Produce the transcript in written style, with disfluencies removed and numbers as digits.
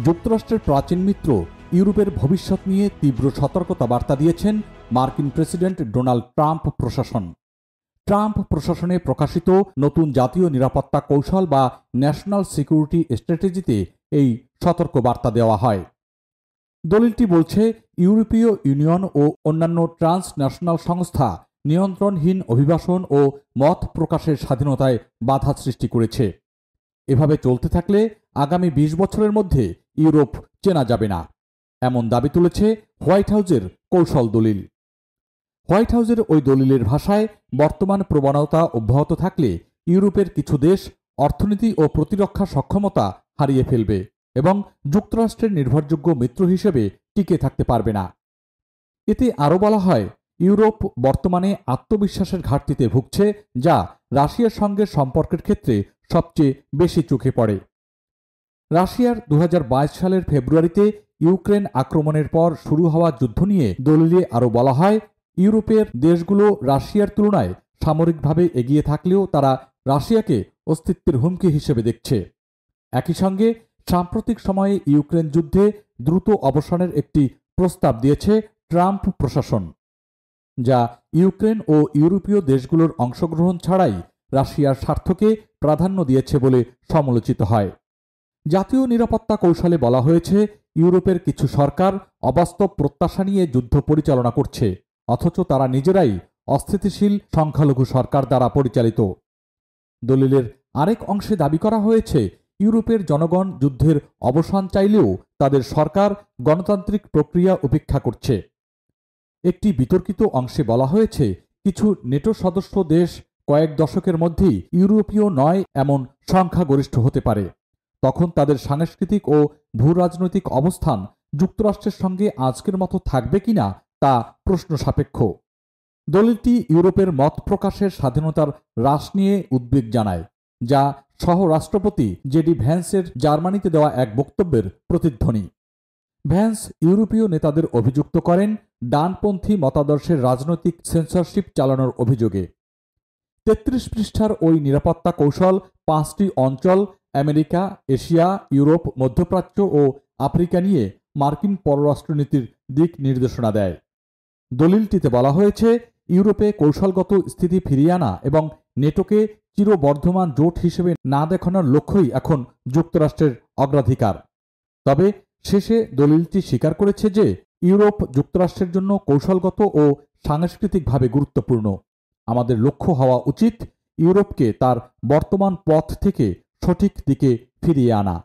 যুক্তরাষ্ট্রের প্রাচীন মিত্র ইউরোপের ভবিষ্যৎ নিয়ে তীব্র সতর্কতা বার্তা দিয়েছেন মার্কিন প্রেসিডেন্ট ডোনাল্ড ট্রাম্প প্রশাসন। ট্রাম্প প্রশাসনে প্রকাশিত নতুন জাতীয় নিরাপত্তা কৌশল বা ন্যাশনাল সিকিউরিটি স্ট্র্যাটেজিতে এই সতর্ক বার্তা দেওয়া হয়। দলিলটি বলছে, ইউরোপীয় ইউনিয়ন ও অন্যান্য ট্রান্সন্যাশনাল সংস্থা নিয়ন্ত্রণহীন অভিবাসন ও মত প্রকাশের স্বাধীনতায় বাধা সৃষ্টি করেছে। এভাবে চলতে থাকলে আগামী ২০ বছরের মধ্যে ইউরোপ চেনা যাবে না, এমন দাবি তুলেছে হোয়াইট হাউজের কৌশল দলিল। হোয়াইট হাউজের ওই দলিলের ভাষায়, বর্তমান প্রবণতা অব্যাহত থাকলে ইউরোপের কিছু দেশ অর্থনীতি ও প্রতিরক্ষা সক্ষমতা হারিয়ে ফেলবে এবং যুক্তরাষ্ট্রের নির্ভরযোগ্য মিত্র হিসেবে টিকে থাকতে পারবে না। এতে আরও বলা হয়, ইউরোপ বর্তমানে আত্মবিশ্বাসের ঘাটতিতে ভুগছে, যা রাশিয়ার সঙ্গে সম্পর্কের ক্ষেত্রে সবচেয়ে বেশি চোখে পড়ে। রাশিয়ার ২০২২ সালের ফেব্রুয়ারিতে ইউক্রেন আক্রমণের পর শুরু হওয়া যুদ্ধ নিয়ে দলিলে আরও বলা হয়, ইউরোপের দেশগুলো রাশিয়ার তুলনায় সামরিকভাবে এগিয়ে থাকলেও তারা রাশিয়াকে অস্তিত্বের হুমকি হিসেবে দেখছে। একই সঙ্গে সাম্প্রতিক সময়ে ইউক্রেন যুদ্ধে দ্রুত অবসানের একটি প্রস্তাব দিয়েছে ট্রাম্প প্রশাসন, যা ইউক্রেন ও ইউরোপীয় দেশগুলোর অংশগ্রহণ ছাড়াই রাশিয়ার স্বার্থকে প্রাধান্য দিয়েছে বলে সমালোচিত হয়। জাতীয় নিরাপত্তা কৌশলে বলা হয়েছে, ইউরোপের কিছু সরকার অবাস্তব প্রত্যাশা নিয়ে যুদ্ধ পরিচালনা করছে, অথচ তারা নিজেরাই অস্থিতিশীল সংখ্যালঘু সরকার দ্বারা পরিচালিত। দলিলের আরেক অংশে দাবি করা হয়েছে, ইউরোপের জনগণ যুদ্ধের অবসান চাইলেও তাদের সরকার গণতান্ত্রিক প্রক্রিয়া উপেক্ষা করছে। একটি বিতর্কিত অংশে বলা হয়েছে, কিছু নেটো সদস্য দেশ কয়েক দশকের মধ্যেই ইউরোপীয় নয় এমন সংখ্যাগরিষ্ঠ হতে পারে। তখন তাদের সাংস্কৃতিক ও ভূরাজনৈতিক অবস্থান যুক্তরাষ্ট্রের সঙ্গে আজকের মতো থাকবে কিনা তা প্রশ্ন সাপেক্ষ। দলিলটি ইউরোপের মত প্রকাশের স্বাধীনতার হ্রাস নিয়ে উদ্বেগ জানায়, যা সহ রাষ্ট্রপতি জেডি ভ্যান্সের জার্মানিতে দেওয়া এক বক্তব্যের প্রতিধ্বনি। ভ্যান্স ইউরোপীয় নেতাদের অভিযুক্ত করেন ডানপন্থী মতাদর্শের রাজনৈতিক সেন্সরশিপ চালানোর অভিযোগে। ৩৩ পৃষ্ঠার ওই নিরাপত্তা কৌশল ৫টি অঞ্চল, আমেরিকা, এশিয়া, ইউরোপ, মধ্যপ্রাচ্য ও আফ্রিকা নিয়ে মার্কিন পররাষ্ট্রনীতির দিক নির্দেশনা দেয়। দলিলটিতে বলা হয়েছে, ইউরোপে কৌশলগত স্থিতি ফিরিয়ে আনা এবং নেটোকে চিরবর্ধমান জোট হিসেবে না দেখানোর লক্ষ্যই এখন যুক্তরাষ্ট্রের অগ্রাধিকার। তবে শেষে দলিলটি স্বীকার করেছে যে, ইউরোপ যুক্তরাষ্ট্রের জন্য কৌশলগত ও সাংস্কৃতিকভাবে গুরুত্বপূর্ণ। আমাদের লক্ষ্য হওয়া উচিত ইউরোপকে তার বর্তমান পথ থেকে সঠিক দিকে ফিরিয়ে আনা।